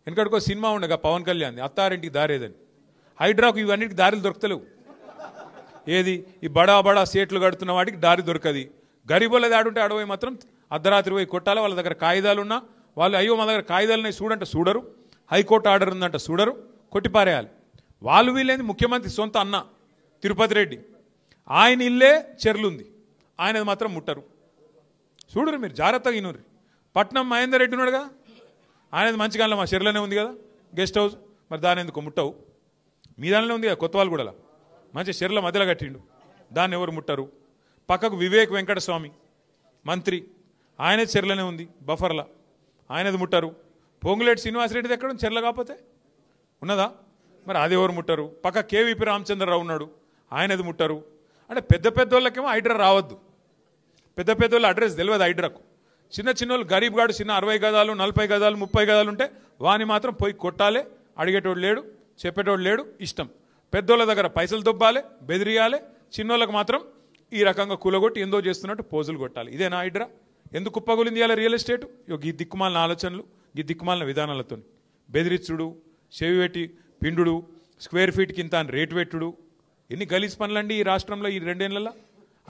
వెనకడికో cinema ఉండగా పవన్ కళ్యాణ్ అత్తారింటికి దారేదని. హైడ్రాకు ఇవన్నిటికి దారులు దొరకలేవు. ఏది ఈ బడా బడా సేట్లు కడుతున్న వాటికి దారి దొరకది. గరీబులది ఆడుంటే అడవి మాత్రం అర్ధరాత్రి పోయి కొట్టాలి. వాళ్ళ దగ్గర కాగితాలు ఉన్నా వాళ్ళు అయ్యో మా దగ్గర కాగితాలున్నాయి చూడంటే చూడరు, హైకోర్టు ఆర్డర్ ఉందంటే చూడరు, కొట్టిపారేయాలి. వాళ్ళు వీళ్ళేంది ముఖ్యమంత్రి సొంత అన్న తిరుపతి రెడ్డి, ఆయన ఇల్లే చెర్లుంది, ఆయనది మాత్రం ముట్టరు. చూడరు మీరు జాగ్రత్తగా ఇనుర్రి. పట్నం మహేందర్ రెడ్డి ఉన్నాడుగా, ఆయనది మంచిగా మా చెర్లోనే ఉంది కదా గెస్ట్ హౌస్, మరి దాని ఎందుకు ముట్టవు? మీ దానిలో ఉంది కదా కొత్తవాళ్ళు కూడా మంచి చెర్ల మధ్యలో కట్టిండు, దాన్ని ఎవరు ముట్టరు. పక్కకు వివేక్ వెంకటస్వామి మంత్రి, ఆయనది చెర్లనే ఉంది బఫర్లా, ఆయనది ముట్టరు. పొంగులేటి శ్రీనివాసరెడ్డిది ఎక్కడ చెర్ల కాకపోతే ఉన్నదా, మరి అది ఎవరు ముట్టరు. పక్క కేవీపీ రామచంద్రరావు ఉన్నాడు, ఆయనది ముట్టరు. అంటే పెద్ద పెద్దోళ్ళకేమో హైడ్రా రావద్దు, పెద్ద పెద్దోళ్ళ అడ్రస్ తెలియదు హైడ్రాకు. చిన్న చిన్నోళ్ళు గరీబ్ గాడు చిన్న 60 గదాలు 40 గదాలు 30 గదాలు ఉంటే వాని మాత్రం పోయి కొట్టాలి, అడిగేటోడు లేడు, చెప్పేటోడు లేడు, ఇష్టం. పెద్దోళ్ళ దగ్గర పైసలు దొబ్బాలి, బెదిరియాలి, చిన్నోళ్ళకి మాత్రం ఈ రకంగా కూలగొట్టి ఎందో చేస్తున్నట్టు పోజులు కొట్టాలి. ఇదేనా హైడ్రా? ఎందుకు కుప్పగులింది ఇవాళ రియల్ ఎస్టేట్? ఈ దిక్కుమాలిన ఆలోచనలు, ఈ దిక్కుమాలిన విధానాలతో బెదిరించుడు, చెవి పెట్టి పిండుడు, స్క్వేర్ ఫీట్కి ఇంత రేటు పెట్టుడు, ఎన్ని గలీజ్ పనులండి ఈ రాష్ట్రంలో ఈ 2 ఏళ్లలో.